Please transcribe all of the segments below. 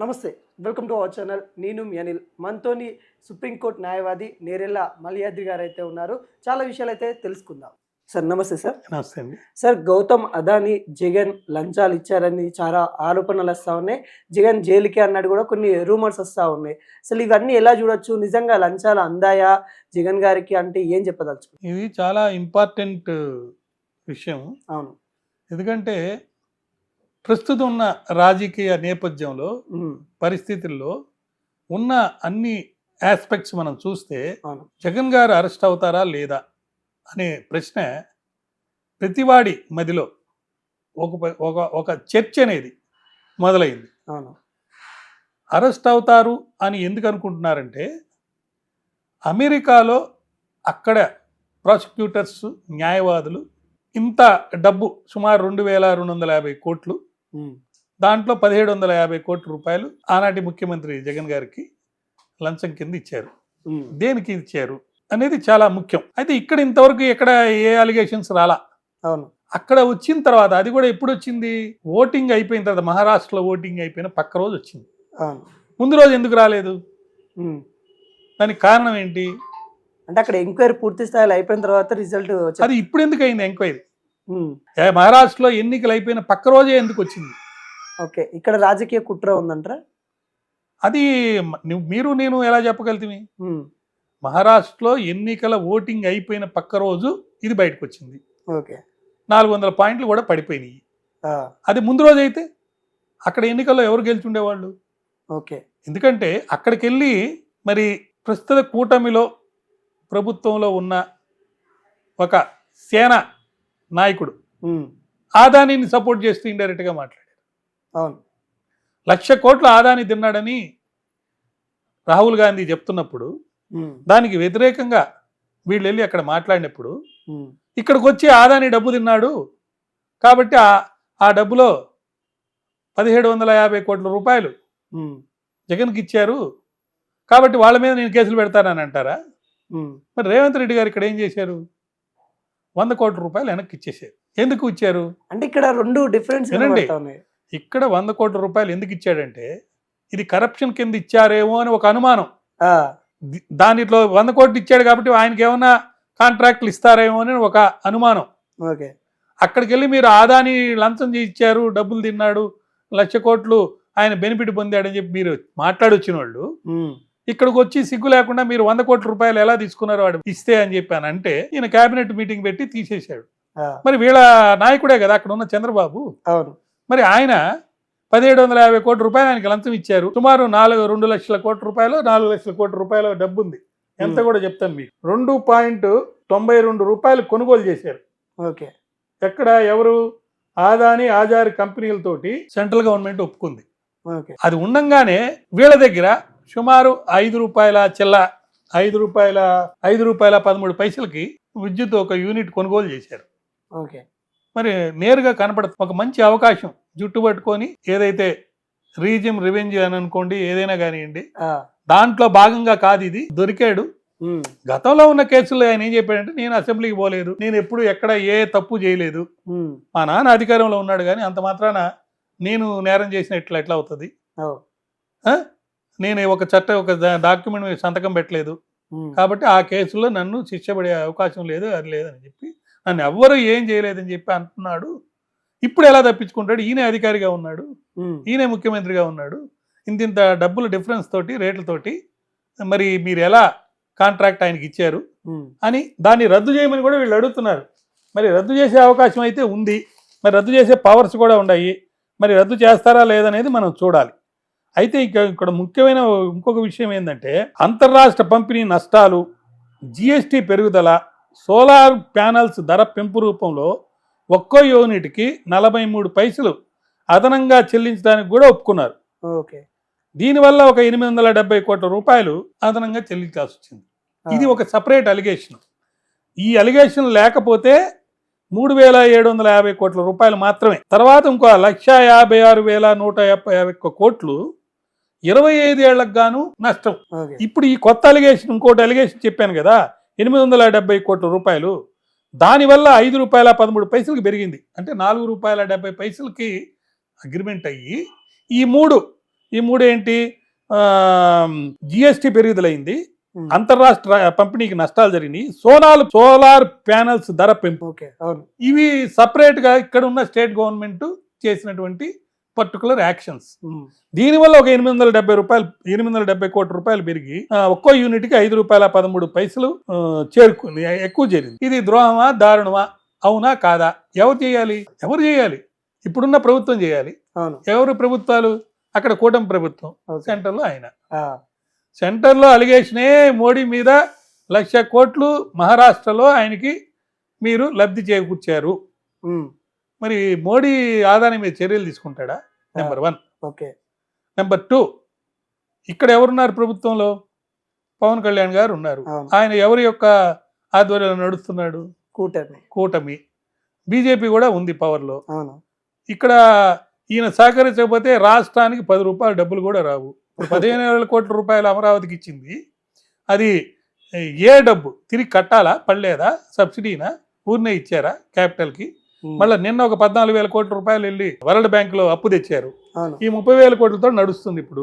నమస్తే, welcome to our channel. నేను మీ అనిల్. మనతోని సుప్రీంకోర్టు న్యాయవాది నేరెళ్ళ మల్యాద్రి గారు అయితే ఉన్నారు. చాలా విషయాలు అయితే తెలుసుకుందాం. సార్ నమస్తే సార్. నమస్తే అండి. సార్, గౌతమ్ అదానీ జగన్ లంచాలు ఇచ్చారని చాలా ఆరోపణలు వస్తూ ఉన్నాయి. జగన్ జైలుకి అన్నట్టు కూడా కొన్ని రూమర్స్ వస్తూ ఉన్నాయి. అసలు ఇవన్నీ ఎలా చూడొచ్చు? నిజంగా లంచాలు అందాయా జగన్ గారికి అంటే ఏం చెప్పదలుచు? ఇది చాలా ఇంపార్టెంట్ విషయం. అవును. ఎందుకంటే ప్రస్తుతం ఉన్న రాజకీయ నేపథ్యంలో పరిస్థితుల్లో ఉన్న అన్ని ఆస్పెక్ట్స్ మనం చూస్తే అవును. జగన్ గారు అరెస్ట్ అవుతారా లేదా అనే ప్రశ్న ప్రతివాడి మదిలో ఒక చర్చ అనేది మొదలైంది. అవును. అరెస్ట్ అవుతారు అని ఎందుకు అనుకుంటున్నారంటే అమెరికాలో అక్కడ ప్రాసిక్యూటర్స్ న్యాయవాదులు ఇంత డబ్బు సుమారు 2250 కోట్లు, దాంట్లో 1750 కోట్ల రూపాయలు ఆనాటి ముఖ్యమంత్రి జగన్ గారికి లంచం కింద ఇచ్చారు. దేనికి ఇచ్చారు అనేది చాలా ముఖ్యం. అయితే ఇక్కడ ఇంతవరకు ఎక్కడ ఏ అలిగేషన్స్ రాలా. అవును. అక్కడ వచ్చిన తర్వాత, అది కూడా ఎప్పుడు వచ్చింది, ఓటింగ్ అయిపోయిన తర్వాత, మహారాష్ట్రలో ఓటింగ్ అయిపోయిన పక్క రోజు వచ్చింది. ముందు రోజు ఎందుకు రాలేదు? దానికి కారణం ఏంటి అంటే అక్కడ ఎంక్వైరీ పూర్తి స్థాయిలో అయిపోయిన తర్వాత రిజల్ట్ అది ఇప్పుడు ఎందుకు అయింది ఎంక్వైరీ? మహారాష్ట్రలో ఎన్నికలు అయిపోయిన పక్క రోజే ఎందుకు వచ్చింది? ఓకే, ఇక్కడ రాజకీయ కుట్ర ఉందంటారా? అది మీరు నేను ఎలా చెప్పగలుగుతామి? మహారాష్ట్రలో ఎన్నికల ఓటింగ్ అయిపోయిన పక్క రోజు ఇది బయటకు వచ్చింది. ఓకే, 400 పాయింట్లు కూడా పడిపోయినాయి. అది ముందు రోజు అయితే అక్కడ ఎన్నికల్లో ఎవరు గెలుచుండేవాళ్ళు? ఓకే. ఎందుకంటే అక్కడికి వెళ్ళి మరి ప్రస్తుత కూటమిలో ప్రభుత్వంలో ఉన్న ఒక సేన నాయకుడు ఆదానీని సపోర్ట్ చేస్తూ ఇండైరెక్ట్గా మాట్లాడారు. అవును. 1,00,000 కోట్ల ఆదాని తిన్నాడని రాహుల్ గాంధీ చెప్తున్నప్పుడు దానికి వ్యతిరేకంగా వీళ్ళు వెళ్ళి అక్కడ మాట్లాడినప్పుడు ఇక్కడికి వచ్చి ఆదాని డబ్బు తిన్నాడు కాబట్టి ఆ డబ్బులో 1750 కోట్ల రూపాయలు జగన్కి ఇచ్చారు కాబట్టి వాళ్ళ మీద నేను కేసులు పెడతానని అంటారా? మరి రేవంత్ రెడ్డి గారు ఇక్కడ ఏం చేశారు? 100 కోట్ల రూపాయలు వెనక్కి ఇచ్చేసారు. ఎందుకు ఇచ్చారు అంటే ఇక్కడ రెండు డిఫరెన్స్ వినండి. ఇక్కడ 100 కోట్ల రూపాయలు ఎందుకు ఇచ్చాడంటే ఇది కరప్షన్ కింద ఇచ్చారేమో అని ఒక అనుమానం. దానిలో 100 కోట్లు ఇచ్చాడు కాబట్టి ఆయనకి ఏమన్నా కాంట్రాక్ట్లు ఇస్తారేమో అని ఒక అనుమానం. ఓకే. అక్కడికి వెళ్ళి మీరు ఆదాని లంచం ఇచ్చారు, డబ్బులు తిన్నాడు, 1,00,000 కోట్లు ఆయన బెనిఫిట్ పొందాడని చెప్పి మీరు మాట్లాడొచ్చిన వాళ్ళు ఇక్కడికి వచ్చి సిగ్గు లేకుండా మీరు 100 కోట్ల రూపాయలు ఎలా తీసుకున్నారు వాడు ఇస్తే అని చెప్పాను అంటే ఈయన కేబినెట్ మీటింగ్ పెట్టి తీసేశాడు. మరి వీళ్ళ నాయకుడే కదా అక్కడ ఉన్న చంద్రబాబు. అవును. మరి ఆయన 1750 కోట్ల రూపాయలు ఆయనకి లంచం ఇచ్చారు. సుమారు 2 లక్షల కోట్ల రూపాయలు 4 లక్షల కోట్ల రూపాయల డబ్బు ఉంది. ఎంత కూడా చెప్తాను మీకు. 2.92 రూపాయలు కొనుగోలు చేశారు. ఓకే. ఎక్కడ ఎవరు? ఆదాని ఆజారి కంపెనీలతోటి సెంట్రల్ గవర్నమెంట్ ఒప్పుకుంది. అది ఉండంగానే వీళ్ళ దగ్గర సుమారు 5 రూపాయల చిల్ల 5 రూపాయల 13 పైసలకి విద్యుత్ ఒక యూనిట్ కొనుగోలు చేశారు. ఓకే. మరి నేరుగా కనపడదు. ఒక మంచి అవకాశం జుట్టు పట్టుకొని ఏదైతే రీజియం రివెంజ్ అని అనుకోండి, ఏదైనా కానివ్వండి, దాంట్లో భాగంగా కాదు ఇది. దొరికాడు. గతంలో ఉన్న కేసుల్లో ఆయన ఏం చెప్పాడంటే నేను అసెంబ్లీకి పోలేదు, నేను ఎప్పుడు ఎక్కడ ఏ తప్పు చేయలేదు, మా నాన్న అధికారంలో ఉన్నాడు కానీ అంత మాత్రాన నేను నేరం చేసిన ఎట్లా అవుతుంది, నేను ఒక డాక్యుమెంట్ మీద సంతకం పెట్టలేదు కాబట్టి ఆ కేసులో నన్ను శిక్ష పడే అవకాశం లేదు, అది లేదని చెప్పి నన్ను ఎవ్వరూ ఏం చేయలేదని చెప్పి అంటున్నాడు. ఇప్పుడు ఎలా తప్పించుకుంటాడు? ఈయన అధికారిగా ఉన్నాడు, ఈయన ముఖ్యమంత్రిగా ఉన్నాడు, ఇంత డబ్బుల డిఫరెన్స్ తోటి రేట్లతోటి మరి మీరు ఎలా కాంట్రాక్ట్ ఆయనకి ఇచ్చారు అని దాన్ని రద్దు చేయమని కూడా వీళ్ళు అడుగుతున్నారు. మరి రద్దు చేసే అవకాశం అయితే ఉంది, మరి రద్దు చేసే పవర్స్ కూడా ఉన్నాయి, మరి రద్దు చేస్తారా లేదనేది మనం చూడాలి. అయితే ఇక్కడ ముఖ్యమైన ఇంకొక విషయం ఏంటంటే అంతర్రాష్ట్ర పంపిణీ నష్టాలు, జిఎస్టీ పెరుగుదల, సోలార్ ప్యానల్స్ ధర పెంపు రూపంలో ఒక్కో యూనిట్కి 43 పైసలు అదనంగా చెల్లించడానికి కూడా ఒప్పుకున్నారు. ఓకే. దీనివల్ల ఒక 870 కోట్ల రూపాయలు అదనంగా చెల్లించాల్సి వచ్చింది. ఇది ఒక సపరేట్ అలిగేషన్. ఈ అలిగేషన్ లేకపోతే 3,750 కోట్ల రూపాయలు మాత్రమే. తర్వాత ఇంకో 1,56,151 కోట్లు 25 ఏళ్లకు గాను నష్టం. ఇప్పుడు ఈ కొత్త అలిగేషన్, ఇంకోటి అలిగేషన్ చెప్పాను కదా, 870 కోట్ల రూపాయలు, దానివల్ల 5 రూపాయల 13 పైసలకి పెరిగింది. అంటే 4 రూపాయల 70 పైసలకి అగ్రిమెంట్ అయ్యి ఈ 3 ఈ మూడు ఏంటి, జిఎస్టి పెరుగుదలైంది, ఉమ్. అంతర్రాష్ట్ర పంపిణీకి నష్టాలు జరిగినాయి, సోలార్ ప్యానల్స్ ధర పెంపు. ఓకే, అవును. ఇవి సపరేట్ గా ఇక్కడ ఉన్న స్టేట్ గవర్నమెంట్ చేసినటువంటి పర్టికులర్ యాక్షన్స్. ఉమ్. దీనివల్ల ఒక 870 కోట్ల రూపాయలు పెరిగి ఒక్కో యూనిట్ కి ₹5.13 చేరుకుంది, ఎక్కువ చేరింది. ఇది ద్రోహమా, దారుణమా, అవునా కాదా? ఎవరు చేయాలి? ఇప్పుడున్న ప్రభుత్వం చేయాలి. అవును. ఎవరు ప్రభుత్వాలు? అక్కడ కూటమి ప్రభుత్వం, ఓకే. సెంటర్లో ఆయన. ఆ, సెంటర్లో అలిగేషనే మోడీ మీద 1,00,000 కోట్లు మహారాష్ట్రలో ఆయనకి మీరు లబ్ధి చేకూర్చారు. ఉమ్. మరి మోడీ ఆదాని మీద చర్యలు తీసుకుంటాడా? నెంబర్ 1. ఓకే. నెంబర్ 2, ఇక్కడ ఎవరున్నారు ప్రభుత్వంలో? పవన్ కళ్యాణ్ గారు ఉన్నారు. అవును. ఆయన ఎవరి యొక్క ఆధ్వర్యంలో నడుస్తున్నాడు? కూటమి. బీజేపీ కూడా ఉంది పవర్లో. అవును. ఇక్కడ ఈయన సహకరించకపోతే రాష్ట్రానికి ₹10 డబ్బులు కూడా రావు. ఇప్పుడు 15,000 కోట్ల రూపాయలు అమరావతికి ఇచ్చింది, అది ఏ డబ్బు తిరిగి కట్టాలా, పడలేదా, సబ్సిడీనా, ఊరినే ఇచ్చారా క్యాపిటల్కి? ఉమ్. మళ్ళీ నిన్న ఒక 14,000 కోట్ల రూపాయలు వెళ్ళి వరల్డ్ బ్యాంక్ లో అప్పు తెచ్చారు. అవును. ఈ 30,000 కోట్లతో నడుస్తుంది. ఇప్పుడు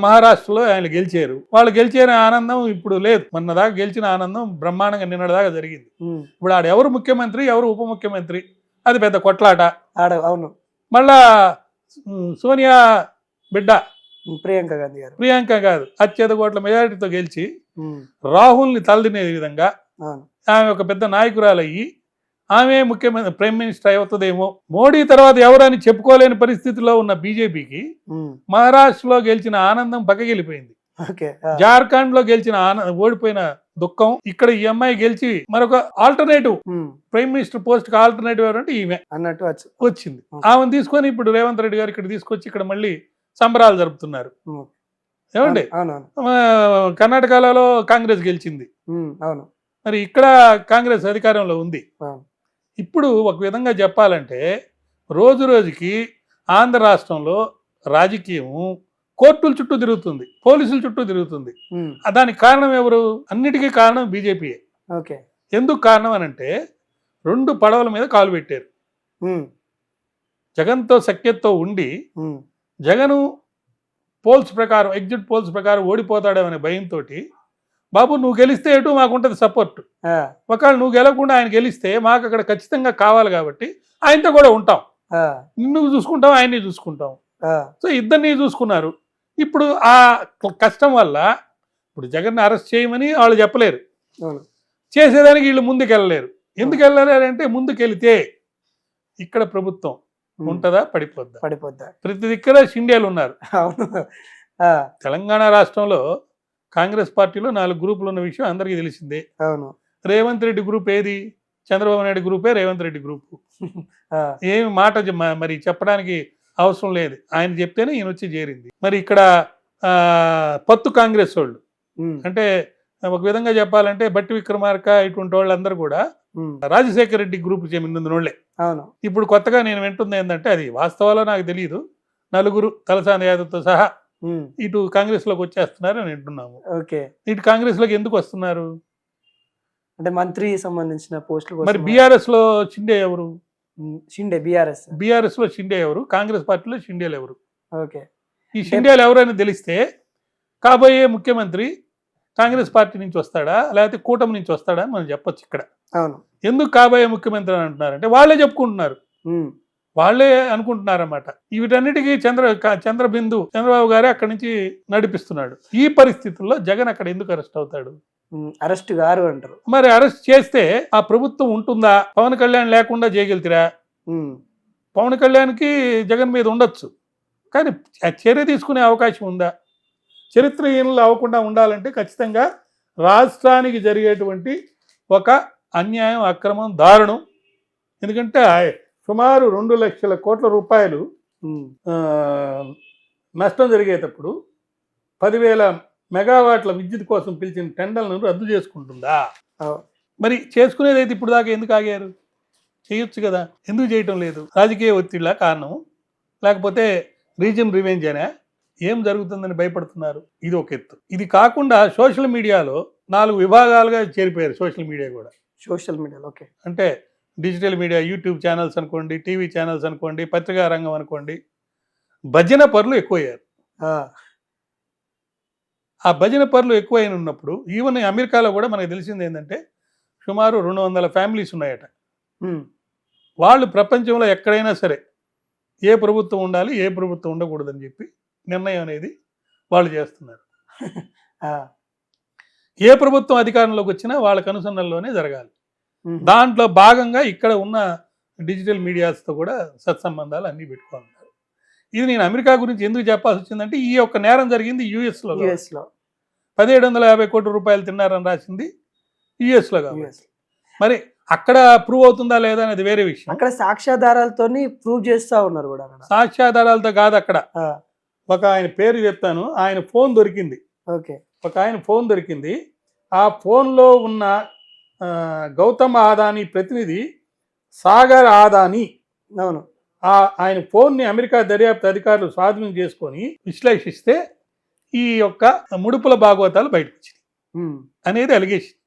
మహారాష్ట్రలో ఆయన గెలిచారు. వాళ్ళు గెలిచిన ఆనందం ఇప్పుడు లేదు. మొన్న దాకా గెలిచిన ఆనందం బ్రహ్మాండంగా నిన్నటిదాకా జరిగింది. ఉమ్. ఇప్పుడు ఆడ ఎవరు ముఖ్యమంత్రి, ఎవరు ఉప ముఖ్యమంత్రి, అది పెద్ద కొట్లాట. అవును. మళ్ళా సోనియా బిడ్డ ప్రియాంక గాంధీ గారు, ప్రియాంక కాదు, అత్యధిక కోట్ల మెజారిటీతో గెలిచి ఉమ్. రాహుల్ని తలదినే విధంగా అవును. ఆమె ఒక పెద్ద నాయకురాలయ్యి ఆమె ముఖ్యమంత్రి ప్రైమ్ మినిస్టర్ అవుతుందేమో. మోడీ తర్వాత ఎవరని చెప్పుకోలేని పరిస్థితిలో ఉన్న బీజేపీకి ఉమ్. మహారాష్ట్రలో గెలిచిన ఆనందం పక్కకెళ్ళిపోయింది. ఓకే. జార్ఖండ్ లో గెలిచిన ఓడిపోయిన దుఃఖం, ఇక్కడ ఈ అమ్మాయి గెలిచి మరొక ఆల్టర్నేటివ్ ఉమ్. ప్రైమ్ మినిస్టర్ పోస్ట్ కి ఆల్టర్నేటివ్ ఎవరంటే ఈమె అన్నట్టు వచ్చింది. ఆమెను తీసుకొని ఇప్పుడు రేవంత్ రెడ్డి గారు ఇక్కడ తీసుకొచ్చి ఇక్కడ మళ్ళీ సంబరాలు జరుపుతున్నారు. ఉమ్. ఏమండి, అవునవును. కర్ణాటకలో కాంగ్రెస్ గెలిచింది, ఉమ్. అవును. మరి ఇక్కడ కాంగ్రెస్ అధికారంలో ఉంది. అవును. ఇప్పుడు ఒక విధంగా చెప్పాలంటే రోజు రోజుకి ఆంధ్ర రాష్ట్రంలో రాజకీయం కోర్టుల చుట్టూ తిరుగుతుంది, పోలీసుల చుట్టూ తిరుగుతుంది. ఉమ్. దానికి కారణం ఎవరు? అన్నిటికీ కారణం బీజేపీయే. ఓకే. ఎందుకు కారణం అని అంటే 2 పడవల మీద కాలు పెట్టారు. ఉమ్. జగన్తో సఖ్యతతో ఉండి ఉమ్. జగను ఎగ్జిట్ పోల్స్ ప్రకారం ఓడిపోతాడేమనే భయంతో, బాబు నువ్వు గెలిస్తే ఎటు మాకుంటుంది సపోర్ట్, ఆ, ఒకవేళ నువ్వు గెలవకుండా ఆయన గెలిస్తే మాకు అక్కడ ఖచ్చితంగా కావాలి కాబట్టి ఆయనతో కూడా ఉంటాం, ఆ, నిన్ను చూసుకుంటాం, ఆయన్ని చూసుకుంటాం. ఆ. సో ఇద్దరిని చూసుకున్నారు. ఇప్పుడు ఆ కష్టం వల్ల ఇప్పుడు జగన్ అరెస్ట్ చేయమని వాళ్ళు చెప్పలేరు, అవును. చేసేదానికి వీళ్ళు ముందుకు వెళ్ళలేరు. ఎందుకు వెళ్ళలేరంటే ముందుకెళ్తే ఇక్కడ ప్రభుత్వం ఉమ్. ఉంటుందా, పడిపోద్దా? ప్రతి దగ్గర షిండేలు ఉన్నారు. అవును. ఆ, తెలంగాణ రాష్ట్రంలో కాంగ్రెస్ పార్టీలో 4 గ్రూపులు ఉన్న విషయం అందరికీ తెలిసిందే. అవును. రేవంత్ రెడ్డి గ్రూప్ ఏది? చంద్రబాబు నాయుడు గ్రూపే రేవంత్ రెడ్డి గ్రూపు. ఆ, ఏమి మాట మరి చెప్పడానికి అవసరం లేదు, ఆయన చెప్తేనే ఈయన వచ్చి చేరింది. మరి ఇక్కడ పత్తు కాంగ్రెస్ వాళ్ళు, ఉమ్. అంటే ఒక విధంగా చెప్పాలంటే బట్టి విక్రమార్క ఇటువంటి వాళ్ళందరూ కూడా ఉమ్. రాజశేఖర రెడ్డి గ్రూప్ చెందినోళ్లే. అవును. ఇప్పుడు కొత్తగా నేను వింటుంది ఏంటంటే, అది వాస్తవాలో నాకు తెలియదు, 4 తలసాని యాదవ్తో సహా ఉమ్. ఇటు కాంగ్రెస్ లోకి వచ్చేస్తున్నారు అని వింటున్నాము. ఓకే. ఇటు కాంగ్రెస్ లోకి ఎందుకు వస్తున్నారు? అంటే మంత్రి సంబంధించిన పోస్టులు. మరి బీఆర్ఎస్ లో షిండే ఎవరు? షిండే బీఆర్ఎస్ లో షిండే ఎవరు? కాంగ్రెస్ పార్టీలో షిండేలు ఎవరు? ఓకే. ఈ షిండేలు ఎవరైనా తెలిస్తే కాబోయే ముఖ్యమంత్రి కాంగ్రెస్ పార్టీ నుంచి వస్తాడా లేకపోతే కూటమి నుంచి వస్తాడా అని మనం చెప్పొచ్చు ఇక్కడ. అవును. ఎందుకు కాబోయే ముఖ్యమంత్రి అని అంటున్నారంటే వాళ్ళే చెప్పుకుంటున్నారు, ఉమ్. వాళ్ళే అనుకుంటున్నారన్నమాట. వీటన్నిటికీ చంద్రబాబు గారే అక్కడి నుంచి నడిపిస్తున్నాడు. ఈ పరిస్థితుల్లో జగన్ అక్కడ ఎందుకు అరెస్ట్ అవుతాడు? అరెస్ట్ గారు అంటారు. మరి అరెస్ట్ చేస్తే ఆ ప్రభుత్వం ఉంటుందా? పవన్ కళ్యాణ్ లేకుండా చేయగలుగుతారా? పవన్ కళ్యాణ్కి జగన్ మీద ఉండొచ్చు, కానీ చర్య తీసుకునే అవకాశం ఉందా? చరిత్రహీనులు అవ్వకుండా ఉండాలంటే ఖచ్చితంగా రాష్ట్రానికి జరిగేటువంటి ఒక అన్యాయం, అక్రమం, దారుణం. ఎందుకంటే సుమారు 2 లక్షల కోట్ల రూపాయలు నష్టం జరిగేటప్పుడు 10,000 మెగావాట్ల విద్యుత్ కోసం పిలిచిన టెండర్లను రద్దు చేసుకుంటుందా? మరి చేసుకునేదైతే ఇప్పుడు దాకా ఎందుకు ఆగారు? చేయొచ్చు కదా, ఎందుకు చేయటం లేదు? రాజకీయ ఒత్తిడిలా కారణం, లేకపోతే రీజన్ రివెంజ్ అనే? ఏం జరుగుతుందని భయపడుతున్నారు? ఇది ఒక ఎత్తు. ఇది కాకుండా సోషల్ మీడియాలో 4 విభాగాలుగా చేరిపోయారు. Social media okay. అంటే డిజిటల్ మీడియా, యూట్యూబ్ ఛానల్స్ అనుకోండి, టీవీ ఛానల్స్ అనుకోండి, పత్రికా రంగం అనుకోండి, భజన పరులు ఎక్కువయ్యారు. ఆ భజన పరులు ఎక్కువైన ఉన్నప్పుడు ఈవెన్ అమెరికాలో కూడా మనకు తెలిసింది ఏంటంటే సుమారు 200 ఫ్యామిలీస్ ఉన్నాయట. వాళ్ళు ప్రపంచంలో ఎక్కడైనా సరే ఏ ప్రభుత్వం ఉండాలి, ఏ ప్రభుత్వం ఉండకూడదని చెప్పి నిర్ణయం అనేది వాళ్ళు చేస్తున్నారు. ఏ ప్రభుత్వం అధికారంలోకి వచ్చినా వాళ్ళ కనుసన్నల్లోనే జరగాలి. దాంట్లో భాగంగా ఇక్కడ ఉన్న డిజిటల్ మీడియాస్తో కూడా సత్సంబంధాలు అన్నీ పెట్టుకుంటారు. ఇది నేను అమెరికా గురించి ఎందుకు చెప్పాల్సి వచ్చిందంటే ఈ యొక్క నేరం జరిగింది యుఎస్లో. 1750 కోట్ల రూపాయలు తిన్నారని రాసింది యుఎస్లో కాబట్టి మరి అక్కడ ప్రూవ్ అవుతుందా లేదా అనేది వేరే విషయం. అక్కడ సాక్ష్యాధారాలతో ప్రూవ్ చేస్తా ఉన్నారు కూడా. సాక్ష్యాధారాలతో కాదు, అక్కడ ఒక ఆయన పేరు చెప్తాను, ఆయన ఫోన్ దొరికింది. ఒక ఆయన ఫోన్ దొరికింది. ఆ ఫోన్లో ఉన్న గౌతమ్ అదానీ ప్రతినిధి సాగర్ అదానీ, అవును, ఆయన ఫోన్ని అమెరికా దర్యాప్తు అధికారులు స్వాధీనం చేసుకొని విశ్లేషిస్తే ఈ యొక్క ముడుపుల భాగవతాలు బయటకు వచ్చినాయి అనేది అలిగేషన్.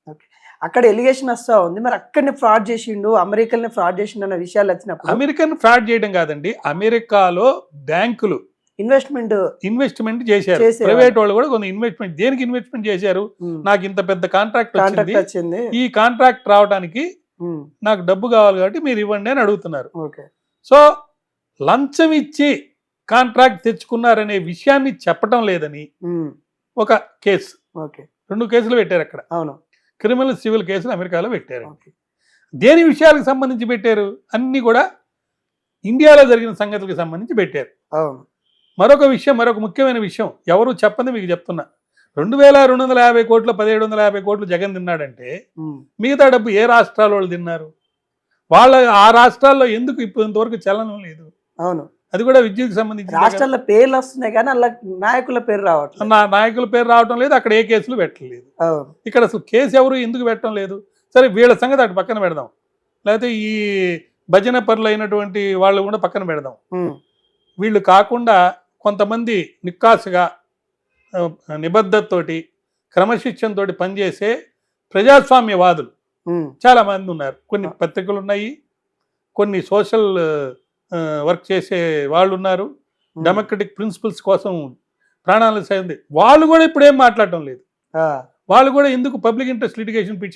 అక్కడ ఎలిగేషన్ వస్తా ఉంది. మరి అక్కడనే ఫ్రాడ్ చేసిండు, అమెరికల్ని ఫ్రాడ్ చేసిండు అన్న విషయాలు వచ్చినప్పుడు అమెరికన్ ఫ్రాడ్ చేయడం కాదండి, అమెరికాలో బ్యాంకులు ఇన్వెస్ట్మెంట్ చేశారు. ప్రైవేట్ వాళ్ళు కూడా కొంత ఇన్వెస్ట్మెంట్, దేనికి ఇన్వెస్ట్మెంట్ చేశారు? నాకు ఇంత పెద్ద కాంట్రాక్ట్ వచ్చింది, ఈ కాంట్రాక్ట్ రావడానికి నాకు డబ్బు కావాలి కాబట్టి మీరు ఇవ్వండి అని అడుగుతున్నారు. సో లంచం ఇచ్చి కాంట్రాక్ట్ తెచ్చుకున్నారనే విషయాన్ని చెప్పడం లేదని ఒక కేసు, 2 కేసులు పెట్టారు అక్కడ. క్రిమినల్ సివిల్ కేసులు అమెరికాలో పెట్టారు. దేని విషయాలకు సంబంధించి పెట్టారు? అన్ని కూడా ఇండియాలో జరిగిన సంగతులకు సంబంధించి పెట్టారు. మరొక ముఖ్యమైన విషయం ఎవరు చెప్పండి మీకు చెప్తున్నా. 2250 కోట్లు 1750 కోట్లు జగన్ తిన్నాడంటే మిగతా డబ్బు ఏ రాష్ట్రాల వాళ్ళు తిన్నారు? వాళ్ళ ఆ రాష్ట్రాల్లో ఎందుకు ఇంతవరకు చలనం లేదు? అది కూడా విద్యుత్కి సంబంధించి రాష్ట్రాల పేర్లు వస్తున్నాయి కానీ అలా నాయకుల పేరు రావటం లేదు. అక్కడ ఏ కేసులు పెట్టలేదు. ఇక్కడ అసలు కేసు ఎవరు ఎందుకు పెట్టడం లేదు? సరే వీళ్ళ సంగతి అటు పక్కన పెడదాం, లేకపోతే ఈ భజన పరులు అయినటువంటి వాళ్ళు కూడా పక్కన పెడదాం. వీళ్ళు కాకుండా కొంతమంది నిక్కాసుగా నిబద్ధతతోటి క్రమశిక్షణతోటి పనిచేసే ప్రజాస్వామ్యవాదులు చాలా మంది ఉన్నారు. కొన్ని పత్రికలు ఉన్నాయి, కొన్ని సోషల్ వర్క్ చేసే వాళ్ళు ఉన్నారు, డెమోక్రటిక్ ప్రిన్సిపల్స్ కోసం ప్రాణాలు సైంది. వాళ్ళు కూడా ఇప్పుడు ఏం మాట్లాడటం లేదు. వాళ్ళు కూడా ఎందుకు పబ్లిక్ ఇంట్రెస్ట్ లిటిగేషన్ పిటిషన్